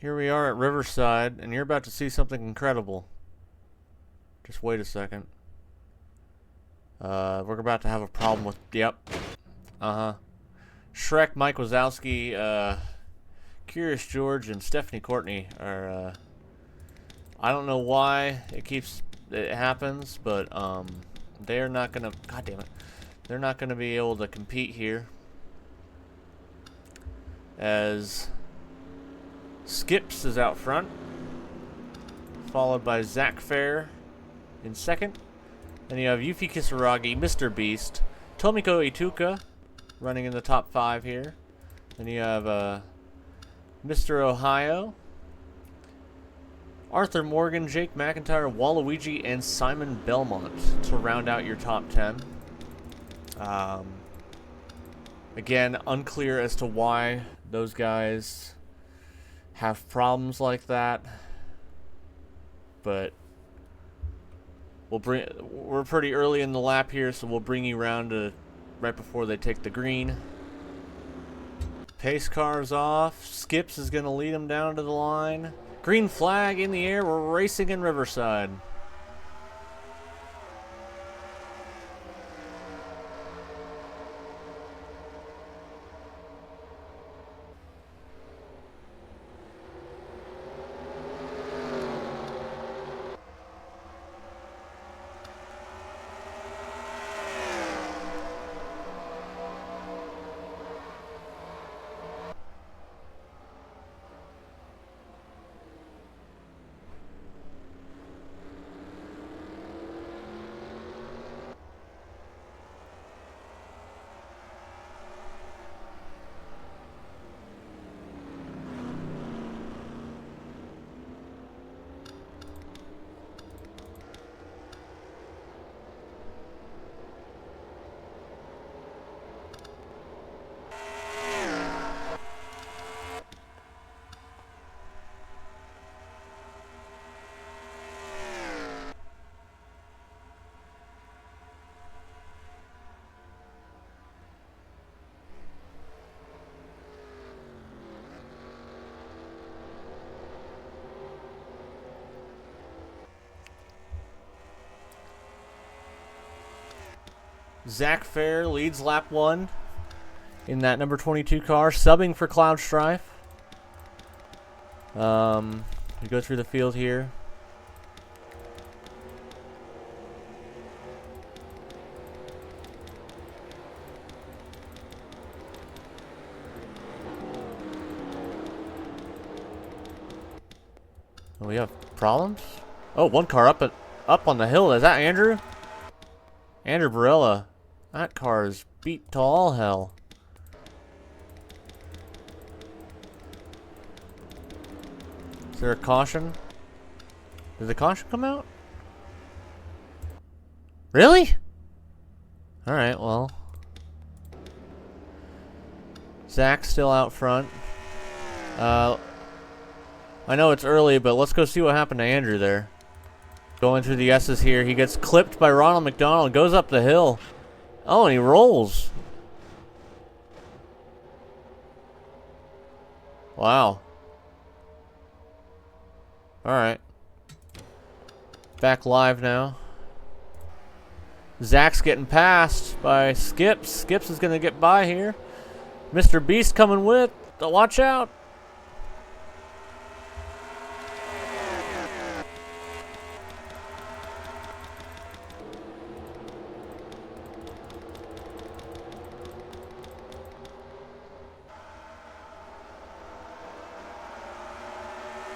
Here we are at Riverside, and you're about to see something incredible. Just wait a second. We're about to have a problem with... Yep. Shrek, Mike Wazowski, Curious George, and Stephanie Courtney are, I don't know why it happens, but, they're not gonna... God damn it. They're not gonna be able to compete here. As... Skips is out front, followed by Zach Fair in second. Then you have Yuffie Kisaragi, Mr. Beast, Tomiko Ituka running in the top 5 here. Then you have Mr. Ohio, Arthur Morgan, Jake McIntyre, Waluigi, and Simon Belmont to round out your top 10. Again, unclear as to why those guys have problems like that, but we're pretty early in the lap here, so we'll bring you around to right before they take the green. Pace car's off. Skips is going to lead them down to the line. Green flag in the air. We're racing in Riverside. Zach Fair leads lap 1 in that number 22 car, subbing for Cloud Strife. We go through the field here. We have problems? Oh, one car up on the hill. Is that Andrew? Andrew Barella. That car is beat to all hell. Is there a caution? Did the caution come out? Really? Alright, well. Zach's still out front. I know it's early, but let's go see what happened to Andrew there. Going through the S's here. He gets clipped by Ronald McDonald. Goes up the hill. Oh, and he rolls. Wow. Alright. Back live now. Zach's getting passed by Skips. Skips is going to get by here. Mr. Beast coming with. Watch out.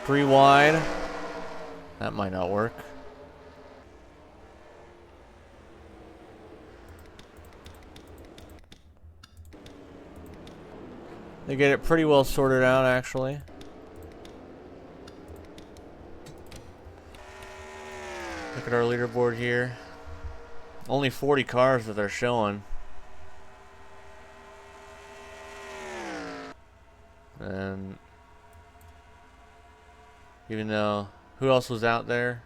Three wide. That might not work. They get it pretty well sorted out, actually. Look at our leaderboard here. Only 40 cars that they're showing. And even though, who else was out there?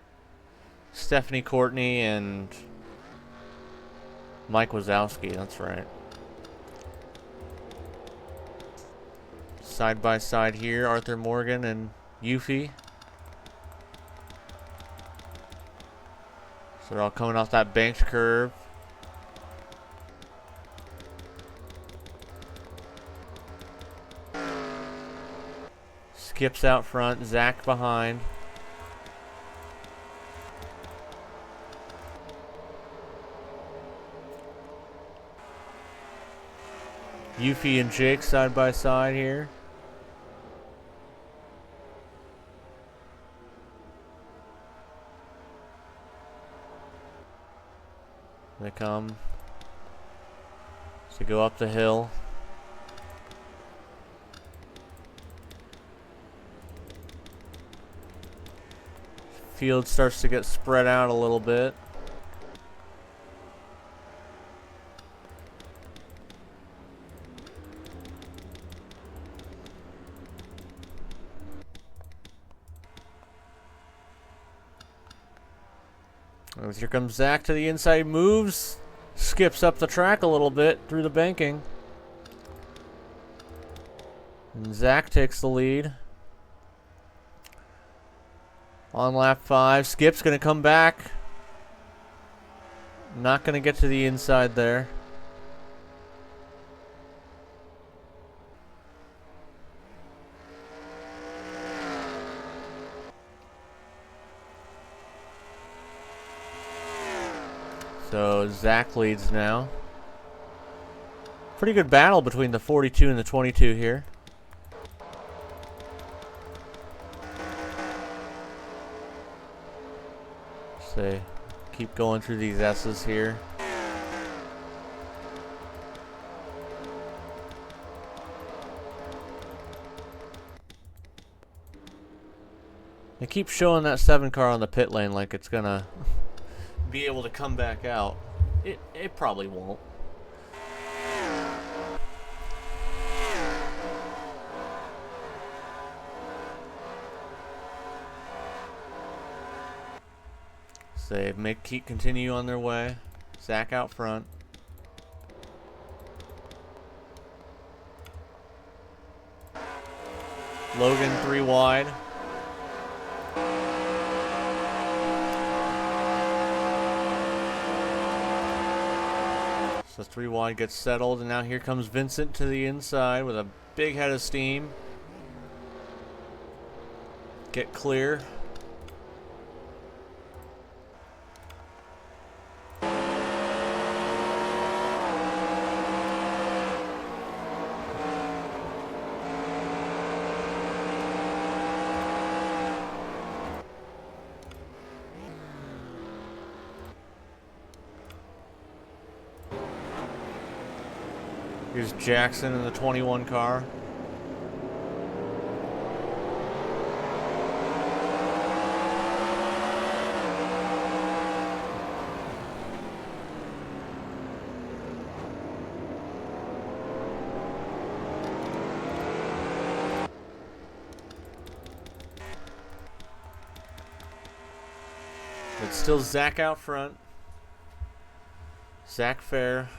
Stephanie Courtney and Mike Wazowski, that's right. Side by side here, Arthur Morgan and Yuffie. So they're all coming off that banked curve. Skips out front, Zach behind. Yuffie and Jake side by side here. They come to go up the hill. Field starts to get spread out a little bit. Here comes Zach to the inside, moves, skips up the track a little bit through the banking. And Zach takes the lead. On lap 5, Skip's going to come back. Not going to get to the inside there. So Zach leads now. Pretty good battle between the 42 and the 22 here. So keep going through these S's here. They keep showing that 7 car on the pit lane like it's gonna be able to come back out. It probably won't. So they continue on their way. Zach out front. Logan 3 wide. So 3 wide gets settled, and now here comes Vincent to the inside with a big head of steam. Get clear. Here's Jackson in the 21 car. It's still Zach out front. Zach Fair.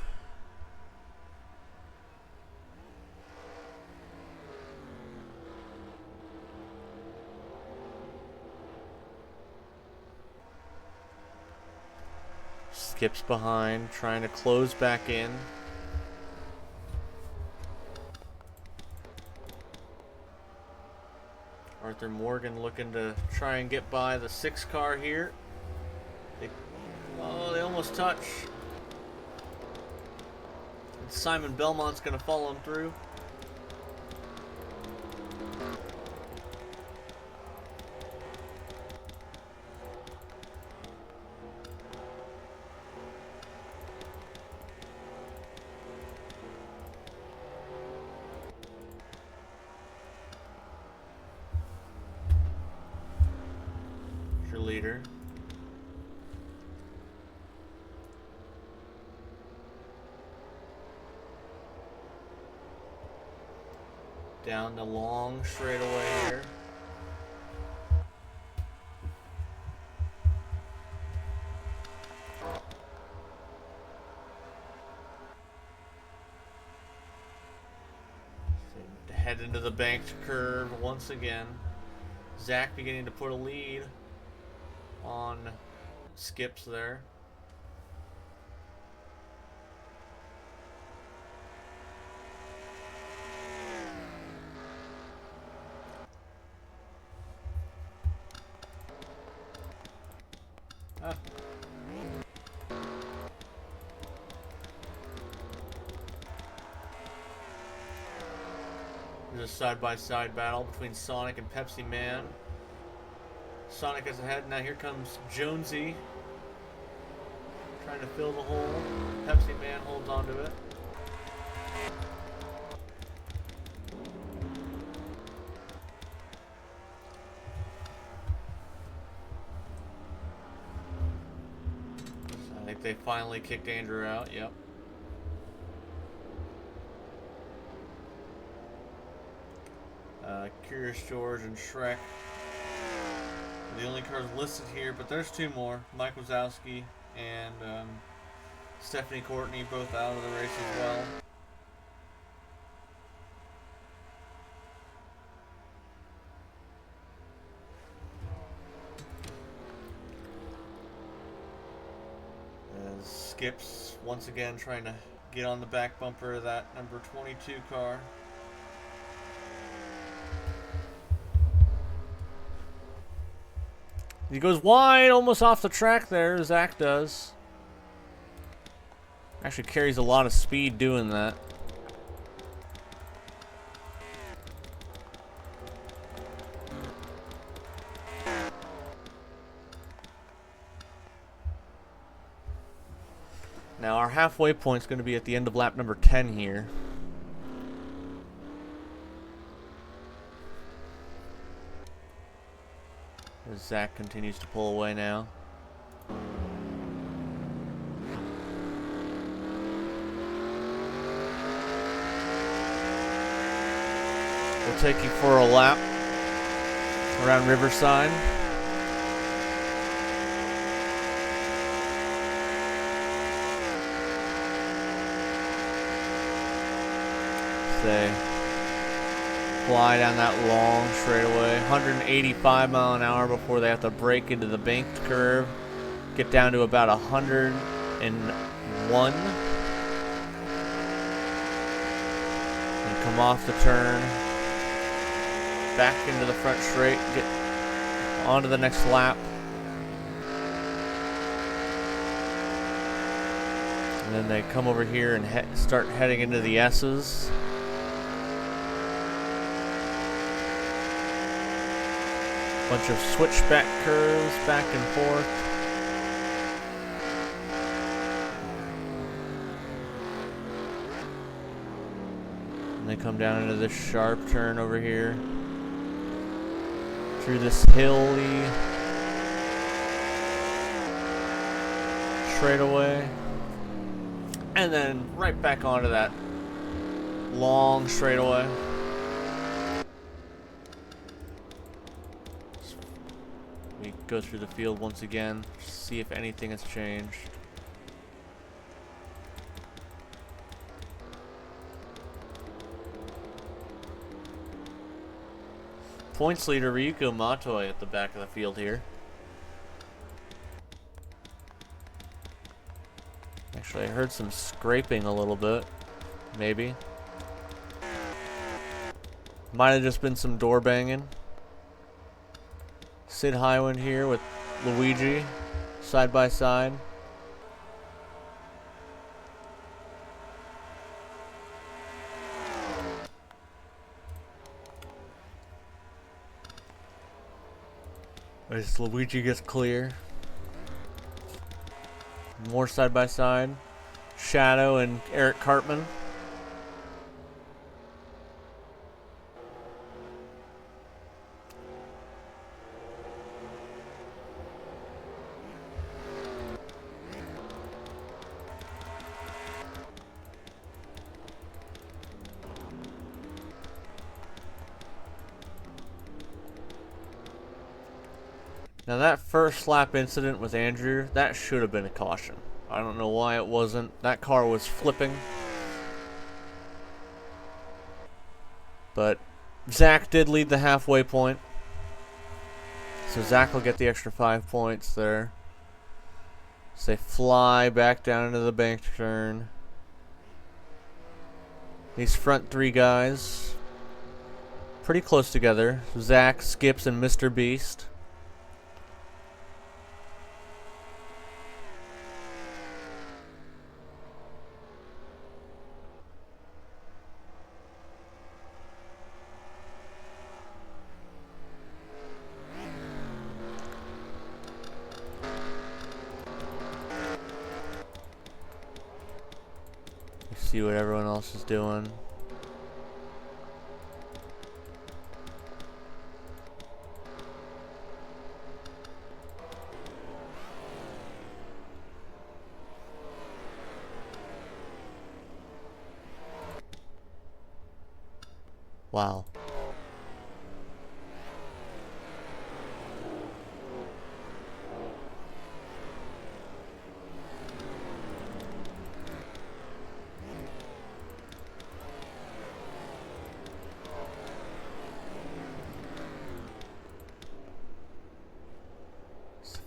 Skips behind, trying to close back in. Arthur Morgan looking to try and get by the 6 car here. They almost touch. Simon Belmont's going to follow him through. Your leader. Down the long straightaway here. Head into the banked curve once again. Zach beginning to put a lead on Skips there. There's a side-by-side battle between Sonic and Pepsi Man. Sonic is ahead. Now here comes Jonesy, trying to fill the hole. Pepsi Man holds onto it. I think they finally kicked Andrew out. Yep. Curious George and Shrek are the only cars listed here, but there's two more. Mike Wazowski and Stephanie Courtney both out of the race as well. As Skips once again trying to get on the back bumper of that number 22 car. He goes wide, almost off the track there, Zach does. Actually carries a lot of speed doing that. Now our halfway point is going to be at the end of lap number 10 here. As Zach continues to pull away now. We'll take you for a lap around Riverside. Say, fly down that long straightaway, 185 mile an hour before they have to brake into the banked curve, get down to about 101, and come off the turn, back into the front straight, get onto the next lap, and then they come over here and start heading into the S's. Bunch of switchback curves back and forth. And they come down into this sharp turn over here. Through this hilly straightaway. And then right back onto that long straightaway. We go through the field once again, see if anything has changed. Points leader Ryuko Matoi at the back of the field here. Actually, I heard some scraping a little bit, maybe. Might have just been some door banging. Sid Highwind here with Luigi, side by side. As Luigi gets clear. More side by side. Shadow and Eric Cartman. Now that first lap incident with Andrew, that should have been a caution. I don't know why it wasn't. That car was flipping. But Zach did lead the halfway point. So Zach will get the extra 5 points there. So they fly back down into the bank turn. These front 3 guys, pretty close together. Zach, Skips, and Mr. Beast. See what everyone else is doing. Wow.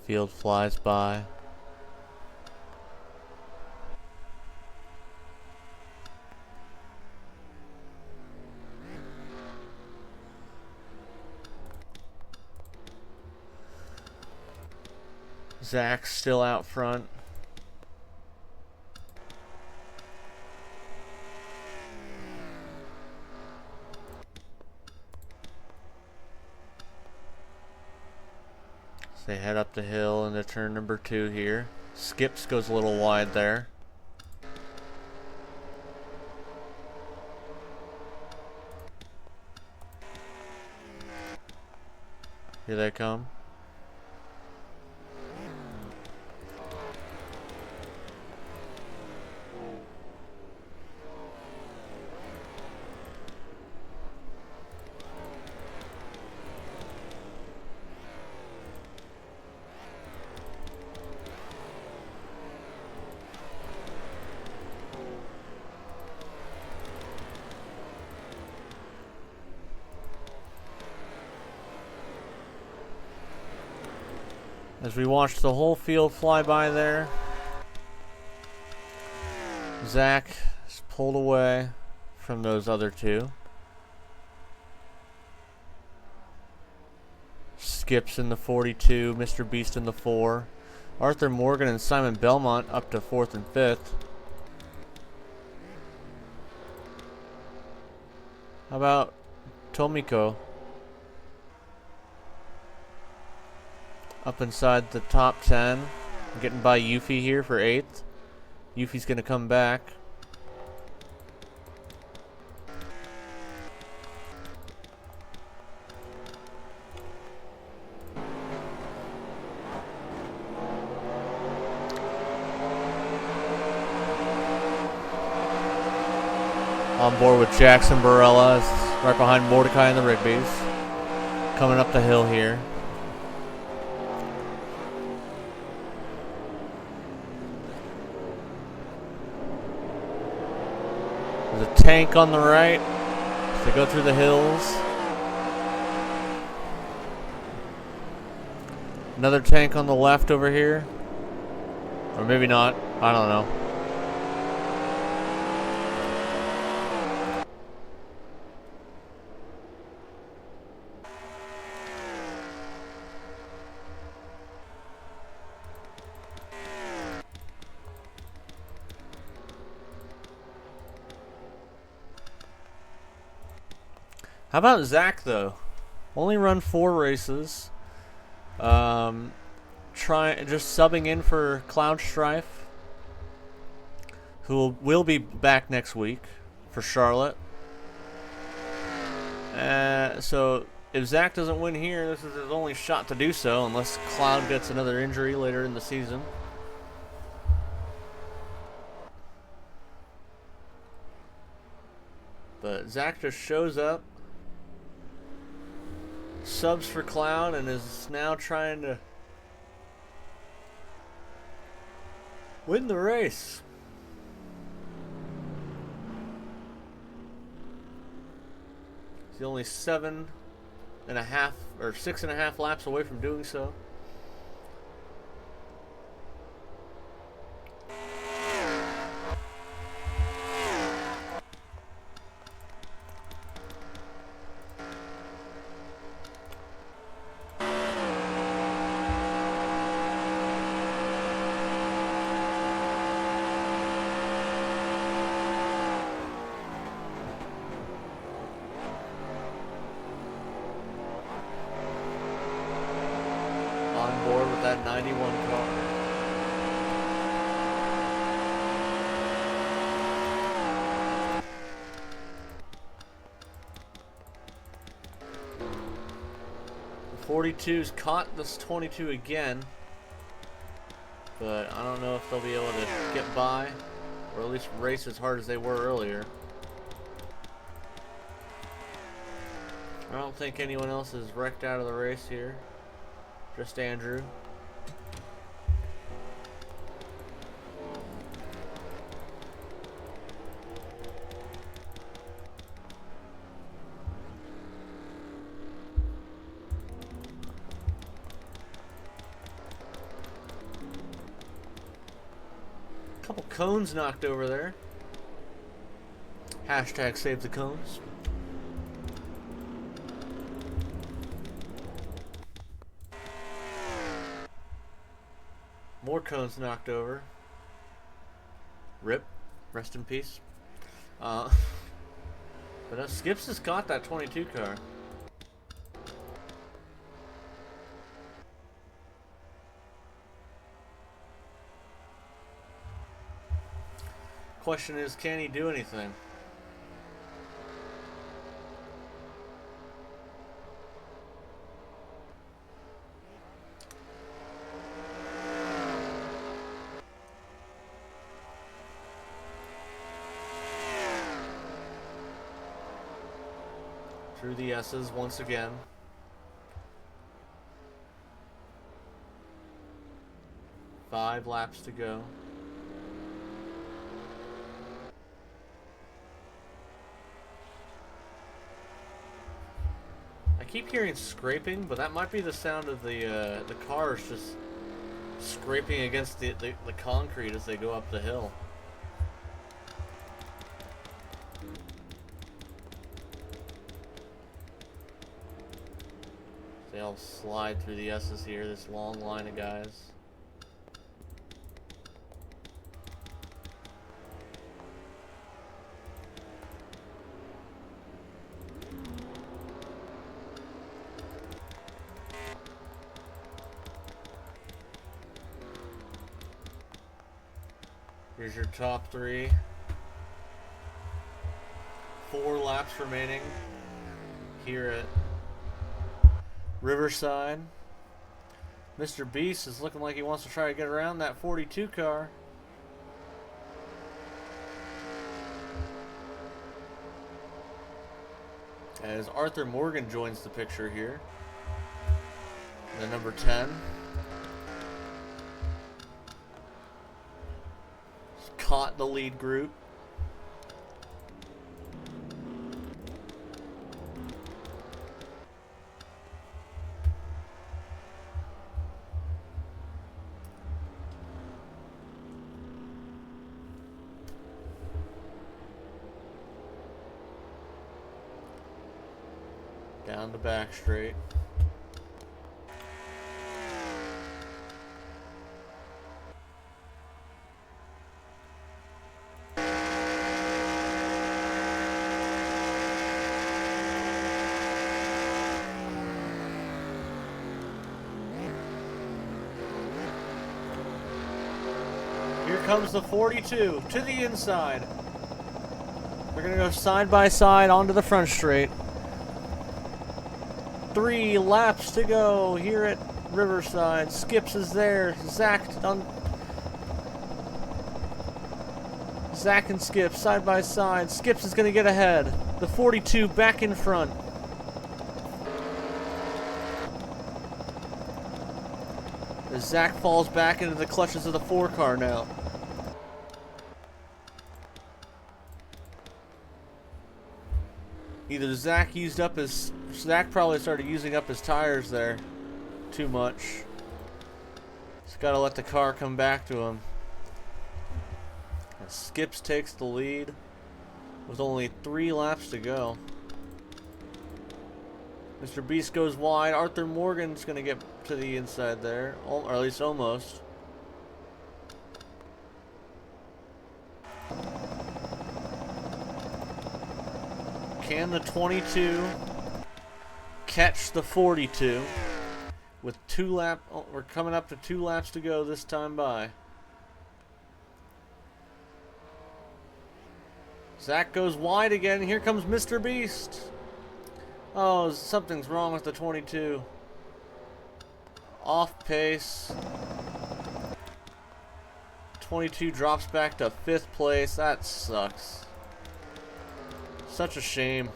Field flies by. Zach's still out front. They head up the hill into turn number 2 here. Skips goes a little wide there. Here they come. As we watch the whole field fly by there, Zach is pulled away from those other 2. Skips in the 42, Mr. Beast in the 4. Arthur Morgan and Simon Belmont up to 4th and 5th. How about Tomiko? Up inside the top 10. Getting by Yuffie here for 8th. Yuffie's going to come back. On board with Jackson Barella, right behind Mordecai and the Rigbys. Coming up the hill here. There's a tank on the right as they go through the hills. Another tank on the left over here. Or maybe not. I don't know. How about Zach though? Only run 4 races. Just subbing in for Cloud Strife, who will be back next week for Charlotte. So if Zach doesn't win here, this is his only shot to do so, unless Cloud gets another injury later in the season. But Zach just shows up, subs for Cloud, and is now trying to win the race. He's only 7 and a half or 6.5 laps away from doing so. On board with that 91 car. The 42's caught this 22 again, but I don't know if they'll be able to get by, or at least race as hard as they were earlier. I don't think anyone else is wrecked out of the race here. Just Andrew. Couple cones knocked over there. Hashtag save the cones. More cones knocked over. Rip. Rest in peace. But Skips has caught that 22 car. Question is, can he do anything? Through the S's once again. Five laps to go. I keep hearing scraping, but that might be the sound of the cars just scraping against the concrete as they go up the hill. They all slide through the S's here, this long line of guys. Here's your top three. 4 laps remaining here at Riverside. Mr. Beast is looking like he wants to try to get around that 42 car. As Arthur Morgan joins the picture here. The number 10. Just caught the lead group. Down the back straight. Here comes the 42 to the inside. They're going to go side by side onto the front straight. 3 laps to go here at Riverside. Skips is there. Zach and Skips side by side. Skips is going to get ahead. The 42 back in front. As Zach falls back into the clutches of the 4 car now. Either Zach used up his Zach probably started using up his tires there too much. Just gotta let the car come back to him. And Skips takes the lead with only 3 laps to go. Mr. Beast goes wide. Arthur Morgan's gonna get to the inside there, or at least almost. Can the 22 catch the 42 with we're coming up to 2 laps to go this time by. Zach goes wide again. Here comes Mr. Beast. Oh, something's wrong with the 22. Off pace. 22 drops back to 5th place. That sucks. Such a shame.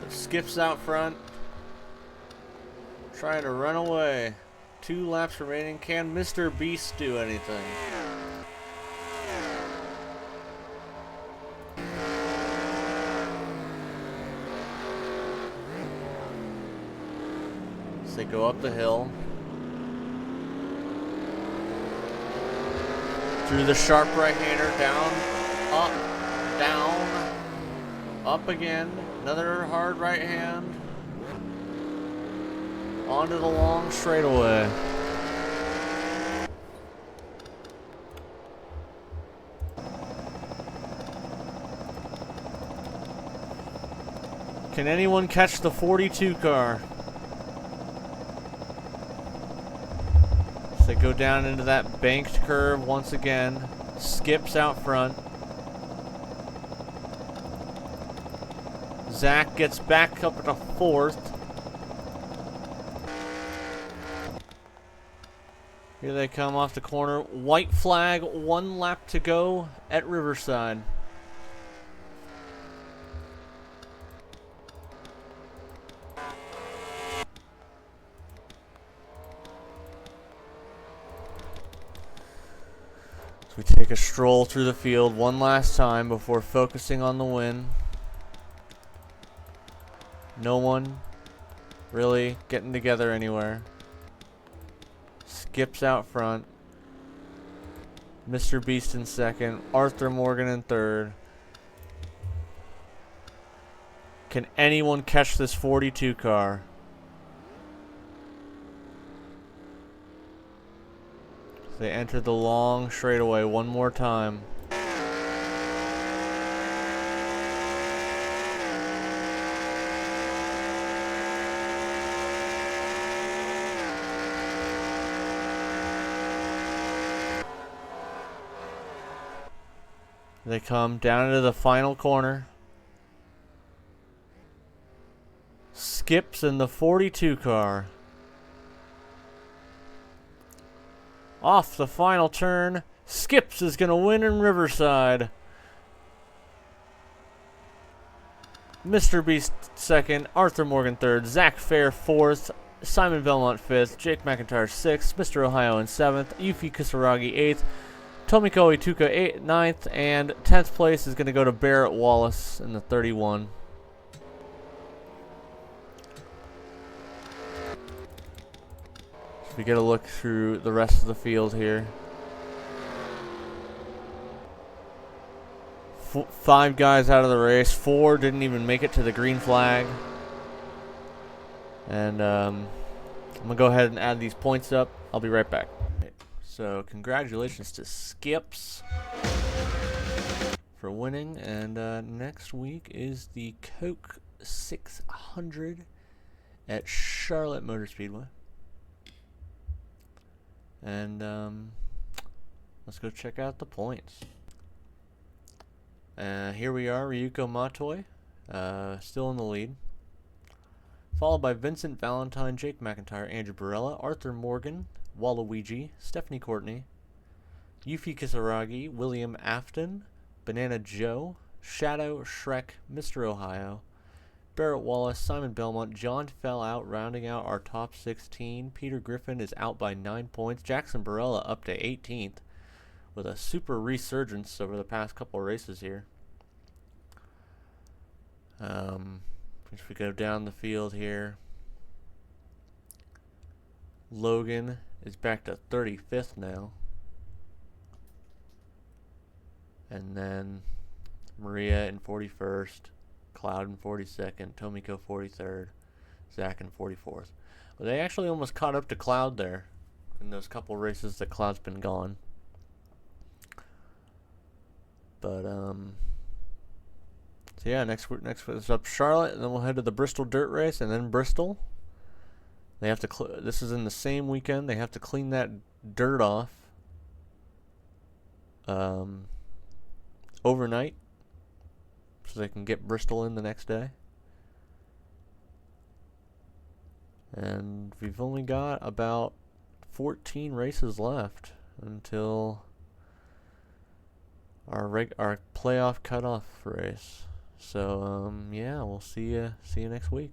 Skips out front, trying to run away. 2 laps remaining. Can Mr. Beast do anything? As they go up the hill, through the sharp right-hander, down, up, down, up again. Another hard right hand. Onto the long straightaway. Can anyone catch the 42 car? So they go down into that banked curve once again. Skips out front. Zach gets back up to 4th. Here they come off the corner. White flag, 1 lap to go at Riverside. So we take a stroll through the field one last time before focusing on the win. No one really getting together anywhere. Skips out front. Mr. Beast in 2nd. Arthur Morgan in 3rd. Can anyone catch this 42 car? They enter the long straightaway one more time. They come down into the final corner. Skips in the 42 car. Off the final turn. Skips is going to win in Riverside. Mr. Beast 2nd. Arthur Morgan 3rd. Zach Fair 4th. Simon Belmont 5th. Jake McIntyre 6th. Mr. Ohio in 7th. Yufi Kisaragi 8th. Tomiko Ituka 9th, and 10th place is going to go to Barrett Wallace in the 31. So we get a look through the rest of the field here. 5 guys out of the race. 4 didn't even make it to the green flag. And I'm going to go ahead and add these points up. I'll be right back. So congratulations to Skips for winning, and next week is the Coke 600 at Charlotte Motor Speedway, and let's go check out the points. Here we are, Ryuko Matoi, still in the lead, followed by Vincent Valentine, Jake McIntyre, Andrew Barella, Arthur Morgan, Waluigi, Stephanie Courtney, Yufi Kisaragi, William Afton, Banana Joe, Shadow Shrek, Mr. Ohio, Barrett Wallace, Simon Belmont, John fell out, rounding out our top 16. Peter Griffin is out by 9 points. Jackson Barella up to 18th with a super resurgence over the past couple races here. If we go down the field here, Logan is back to 35th now. And then Maria in 41st, Cloud in 42nd, Tomiko 43rd, Zach in 44th. Well, they actually almost caught up to Cloud there in those couple races that Cloud's been gone. But so yeah, next is up Charlotte, and then we'll head to the Bristol Dirt Race, and then Bristol. They have to. This is in the same weekend. They have to clean that dirt off overnight, so they can get Bristol in the next day. And we've only got about 14 races left until our playoff cutoff race. So yeah, we'll see you next week.